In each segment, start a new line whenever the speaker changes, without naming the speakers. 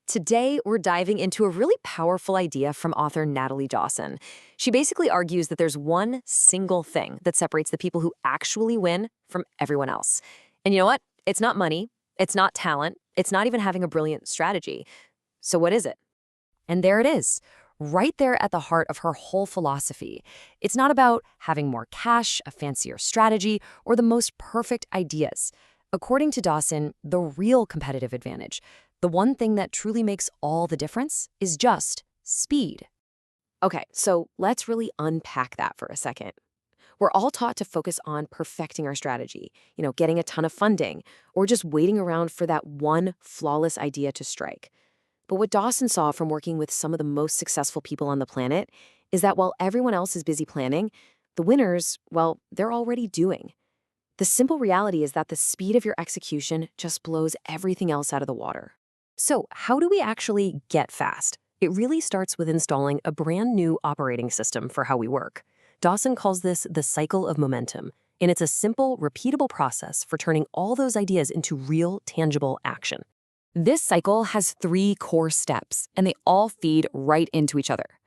Today, we're diving into a really powerful idea from author Natalie Dawson. She basically argues that there's one single thing that separates the people who actually win from everyone else. And you know what? It's not money, it's not talent, it's not even having a brilliant strategy. So what is it? And there it is, right there at the heart of her whole philosophy. It's not about having more cash, a fancier strategy, or the most perfect ideas. According to Dawson, the real competitive advantage, the one thing that truly makes all the difference, is just speed. Okay, so let's really unpack that for a second. We're all taught to focus on perfecting our strategy, getting a ton of funding, or just waiting around for that one flawless idea to strike. But what Dawson saw from working with some of the most successful people on the planet is that while everyone else is busy planning, the winners, well, they're already doing. The simple reality is that the speed of your execution just blows everything else out of the water. So, how do we actually get fast? It really starts with installing a brand new operating system for how we work. Dawson calls this the cycle of momentum, and it's a simple, repeatable process for turning all those ideas into real, tangible action. This cycle has 3 core steps, and they all feed right into each other.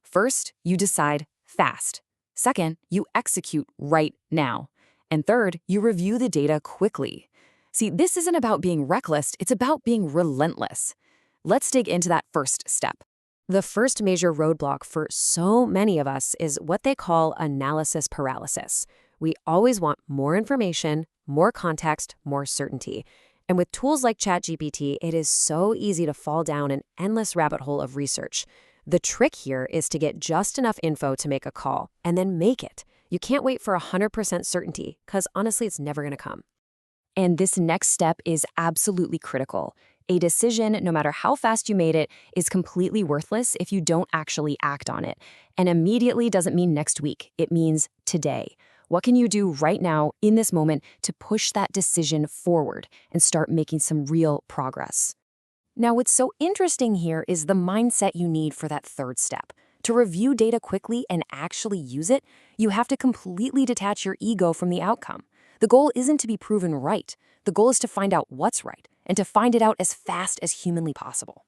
First, you decide fast. Second, you execute right now. And third, you review the data quickly. See, this isn't about being reckless, it's about being relentless. Let's dig into that first step. The first major roadblock for so many of us is what they call analysis paralysis. We always want more information, more context, more certainty. And with tools like ChatGPT, it is so easy to fall down an endless rabbit hole of research. The trick here is to get just enough info to make a call, and then make it. You can't wait for 100% certainty, because honestly, it's never going to come. And this next step is absolutely critical. A decision, no matter how fast you made it, is completely worthless if you don't actually act on it. And immediately doesn't mean next week. It means today. What can you do right now, in this moment, to push that decision forward and start making some real progress? Now, what's so interesting here is the mindset you need for that third step. To review data quickly and actually use it, you have to completely detach your ego from the outcome. The goal isn't to be proven right. The goal is to find out what's right, and to find it out as fast as humanly possible.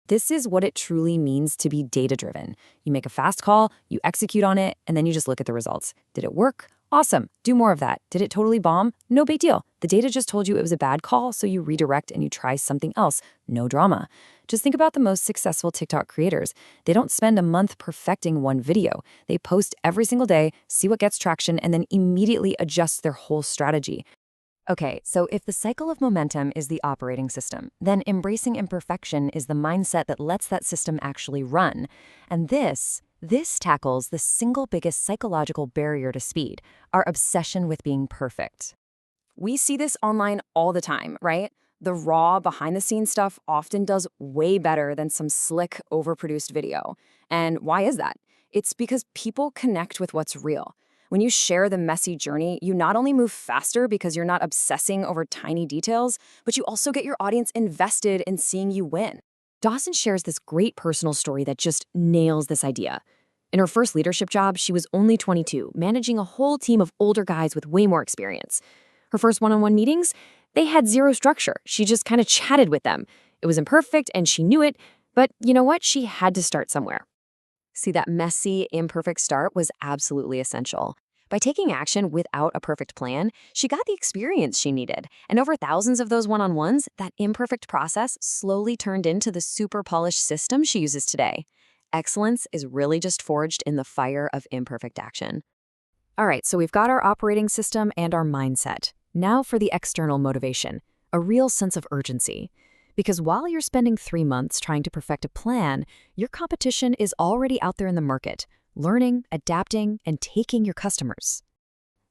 This is what it truly means to be data-driven. You make a fast call, you execute on it, and then you just look at the results. Did it work? Awesome. Do more of that. Did it totally bomb? No big deal. The data just told you it was a bad call, so you redirect and you try something else. No drama. Just think about the most successful TikTok creators. They don't spend a month perfecting one video. They post every single day, see what gets traction, and then immediately adjust their whole strategy. Okay, so if the cycle of momentum is the operating system, then embracing imperfection is the mindset that lets that system actually run. And this tackles the single biggest psychological barrier to speed, our obsession with being perfect. We see this online all the time, right? The raw, behind-the-scenes stuff often does way better than some slick, overproduced video. And why is that? It's because people connect with what's real. When you share the messy journey, you not only move faster because you're not obsessing over tiny details, but you also get your audience invested in seeing you win. Dawson shares this great personal story that just nails this idea. In her first leadership job, she was only 22, managing a whole team of older guys with way more experience. Her first one-on-one meetings, they had zero structure. She just kind of chatted with them. It was imperfect, and she knew it, but you know what? She had to start somewhere. See, that messy, imperfect start was absolutely essential. By taking action without a perfect plan, she got the experience she needed. And over thousands of those one-on-ones, that imperfect process slowly turned into the super polished system she uses today. Excellence is really just forged in the fire of imperfect action. All right, so we've got our operating system and our mindset. Now for the external motivation, a real sense of urgency. Because while you're spending 3 months trying to perfect a plan, your competition is already out there in the market, learning, adapting, and taking your customers.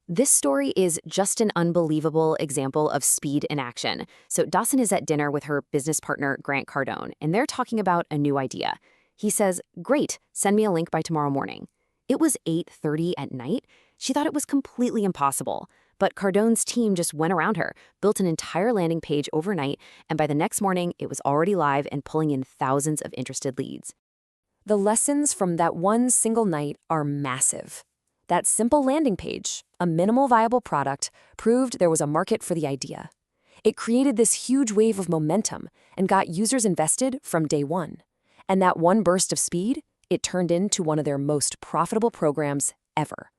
This story is just an unbelievable example of speed in action. So Dawson is at dinner with her business partner, Grant Cardone, and they're talking about a new idea. He says, "Great, send me a link by tomorrow morning." It was 8:30 at night. She thought it was completely impossible. But Cardone's team just went around her, built an entire landing page overnight, and by the next morning, it was already live and pulling in thousands of interested leads. The lessons from that one single night are massive. That simple landing page, a minimal viable product, proved there was a market for the idea. It created this huge wave of momentum and got users invested from day one. And that one burst of speed, it turned into one of their most profitable programs ever.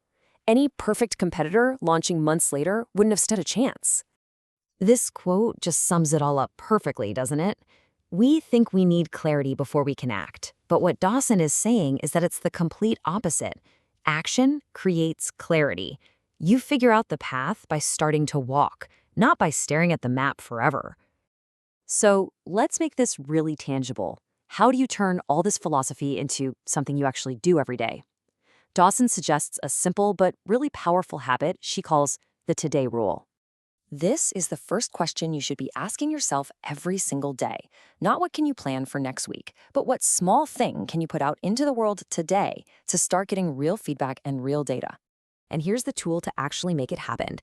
Any perfect competitor launching months later wouldn't have stood a chance. This quote just sums it all up perfectly, doesn't it? We think we need clarity before we can act, but what Dawson is saying is that it's the complete opposite. Action creates clarity. You figure out the path by starting to walk, not by staring at the map forever. So let's make this really tangible. How do you turn all this philosophy into something you actually do every day? Dawson suggests a simple but really powerful habit she calls the today rule. This is the first question you should be asking yourself every single day. Not what can you plan for next week, but what small thing can you put out into the world today to start getting real feedback and real data. And here's the tool to actually make it happen.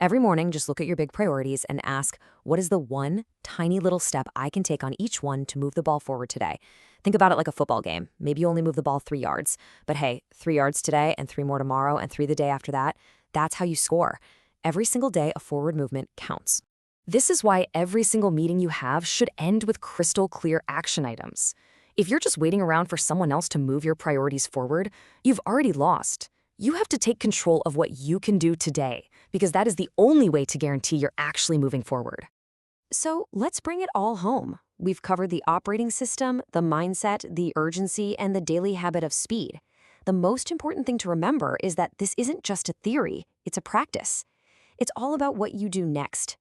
Every morning, just look at your big priorities and ask, what is the one tiny little step I can take on each one to move the ball forward today? Think about it like a football game. Maybe you only move the ball 3 yards, but hey, 3 yards today and 3 more tomorrow and 3 the day after that, that's how you score. Every single day, a forward movement counts. This is why every single meeting you have should end with crystal clear action items. If you're just waiting around for someone else to move your priorities forward, you've already lost. You have to take control of what you can do today, because that is the only way to guarantee you're actually moving forward. So let's bring it all home. We've covered the operating system, the mindset, the urgency, and the daily habit of speed. The most important thing to remember is that this isn't just a theory, it's a practice. It's all about what you do next.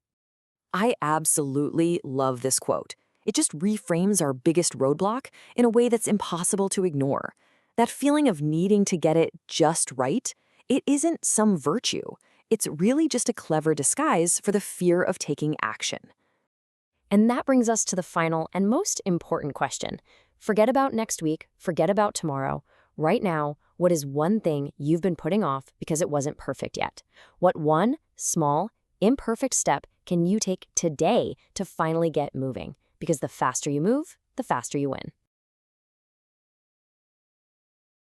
I absolutely love this quote. It just reframes our biggest roadblock in a way that's impossible to ignore. That feeling of needing to get it just right, it isn't some virtue. It's really just a clever disguise for the fear of taking action. And that brings us to the final and most important question. Forget about next week, forget about tomorrow. Right now, what is one thing you've been putting off because it wasn't perfect yet? What one small, imperfect step can you take today to finally get moving? Because the faster you move, the faster you win.